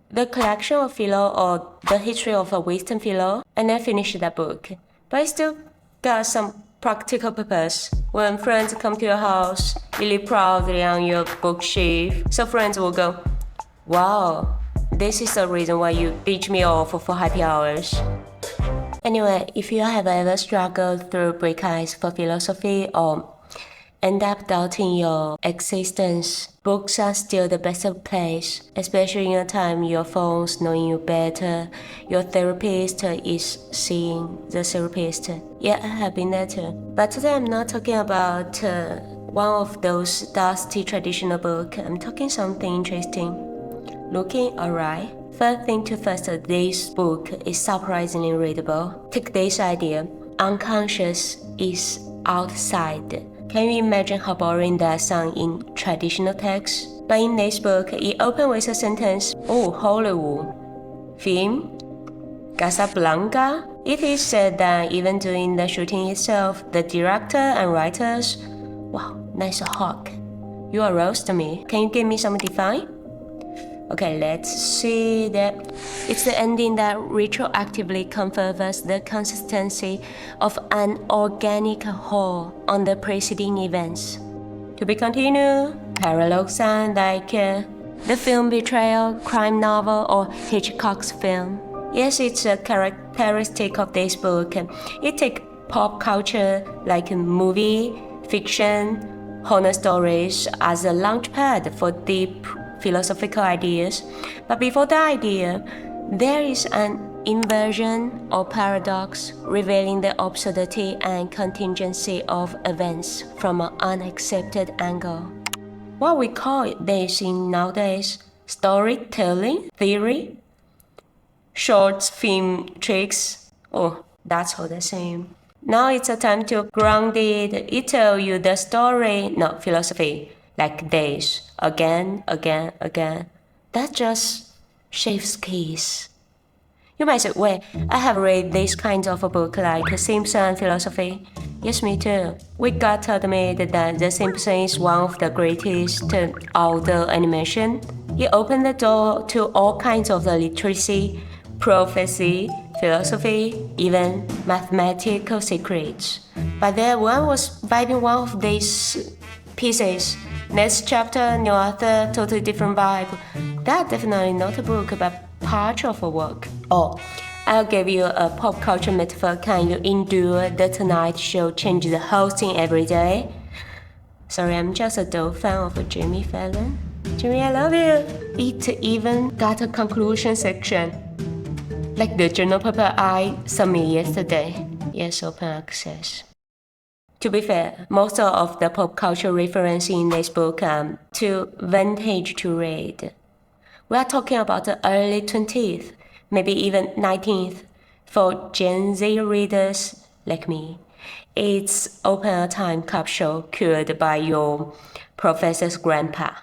the collection of philo or the history of a Western philo, and I finished that book. But I still got some practical purpose. When friends come to your house, really proudly on your bookshelf, so friends will go, wow, this is the reason why you beat me off for happy hours. Anyway, if you have ever struggled through break ice for philosophy or end up doubting your existence, books are still the best place, especially in a time your phone's knowing you better, your therapist is seeing the therapist. Yeah, I have been there too. But today I'm not talking about one of those dusty traditional books. I'm talking something interesting. Looking Awry. First thing to first, this book is surprisingly readable. Take this idea, unconscious is outside. Can you imagine how boring that sounds in traditional texts? But in this book, it opens with a sentence, oh, Hollywood. Film? Casablanca? It is said that even during the shooting itself, the director and writers, wow, nice hawk. You are roasting me. Can you give me some define? Okay, let's see that it's the ending that retroactively confirms the consistency of an organic whole on the preceding events. To be continued, parallel sound like the film Betrayal, crime novel, or Hitchcock's film. Yes, it's a characteristic of this book. It takes pop culture like movie, fiction, horror stories as a launchpad for deep philosophical ideas. But before the idea, there is an inversion or paradox revealing the absurdity and contingency of events from an unaccepted angle. What we call this in nowadays, storytelling theory, short film tricks, oh, that's all the same. Now it's a time to ground it. It tell you the story, not philosophy. Like this, again. That just chef's kiss. You might say, wait, I have read this kind of a book like Simpson philosophy. Yes, me too. We got to admit that The Simpsons is one of the greatest outdoor animation. It opened the door to all kinds of literacy, prophecy, philosophy, even mathematical secrets. But then one was vibing one of these pieces. Next chapter, new author, totally different vibe. That's definitely not a book, but part of a work. Oh, I'll give you a pop culture metaphor. Can you endure the Tonight Show change the whole thing every day? Sorry, I'm just a dull fan of Jimmy Fallon. Jimmy, I love you. It even got a conclusion section. Like the journal paper I submitted yesterday. Yes, open access. To be fair, most of the pop culture references in this book are too vintage to read. We are talking about the early 20th, maybe even 19th. For Gen Z readers like me, it's open a time capsule cured by your professor's grandpa.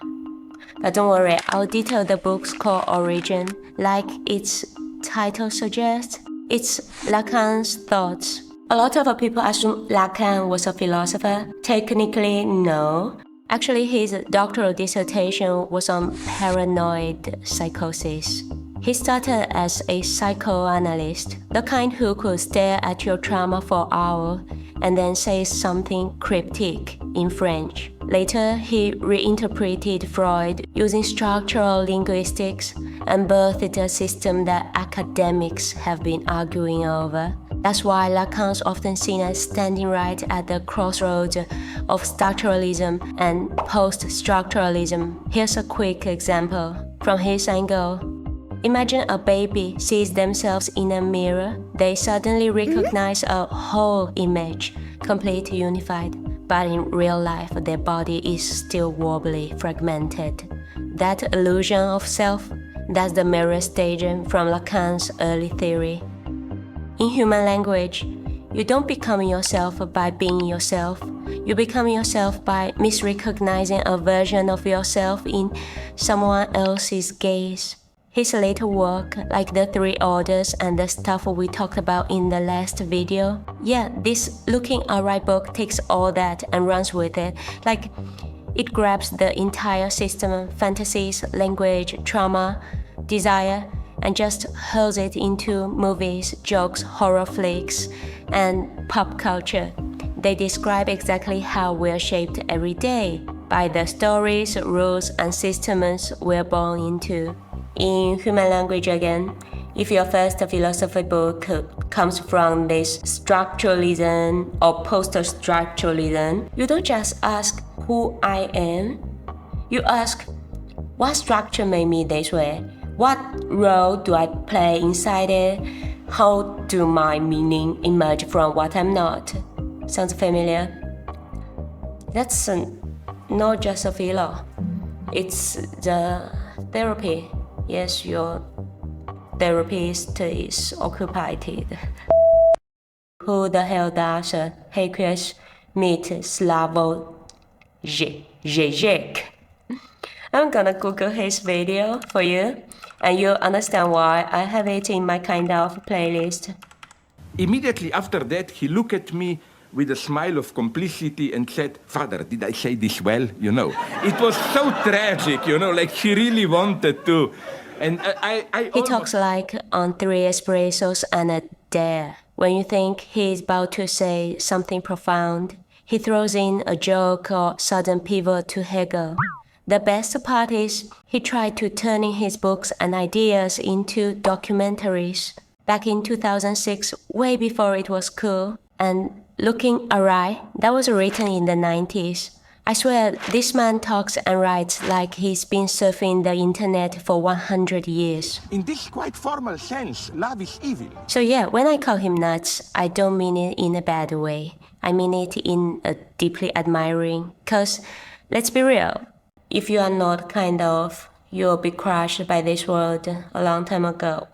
But don't worry, I'll detail the book's core origin, like its title suggests. It's Lacan's thoughts. A lot of people assume Lacan was a philosopher. Technically, no. Actually, his doctoral dissertation was on paranoid psychosis. He started as a psychoanalyst, the kind who could stare at your trauma for hours and then say something cryptic in French. Later, he reinterpreted Freud using structural linguistics and birthed a system that academics have been arguing over. That's why Lacan's often seen as standing right at the crossroads of structuralism and poststructuralism. Here's a quick example from his angle. Imagine a baby sees themselves in a mirror. They suddenly recognize a whole image, complete, unified. But in real life, their body is still wobbly, fragmented. That illusion of self, that's the mirror stage from Lacan's early theory. In human language, you don't become yourself by being yourself. You become yourself by misrecognizing a version of yourself in someone else's gaze. His later work, like the Three Orders and the stuff we talked about in the last video, yeah, this Looking Awry book takes all that and runs with it. Like, it grabs the entire system, fantasies, language, trauma, desire, and just hurls it into movies, jokes, horror flicks, and pop culture. They describe exactly how we're shaped every day by the stories, rules, and systems we're born into. In human language again, if your first philosophy book comes from this structuralism or poststructuralism, you don't just ask who I am, you ask what structure made me this way? What role do I play inside it? How do my meaning emerge from what I'm not? Sounds familiar? That's not just a philo. It's the therapy. Yes, your therapist is occupied. Who the hell does Hey Chris meet Slavoj Žižek? I'm gonna Google his video for you, and you'll understand why I have it in my kind of playlist. Immediately after that, he looked at me with a smile of complicity and said, "Father, did I say this well? You know." It was so tragic, you know, like he really wanted to. And He talks like on 3 espressos and a dare. When you think he's about to say something profound, he throws in a joke or sudden pivot to Hegel. The best part is he tried to turning his books and ideas into documentaries. Back in 2006, way before it was cool, and looking Awry, that was written in the 90s. I swear, this man talks and writes like he's been surfing the internet for 100 years. In this quite formal sense, love is evil. So yeah, when I call him nuts, I don't mean it in a bad way. I mean it in a deeply admiring, cause let's be real, if you are not you'll be crushed by this world a long time ago.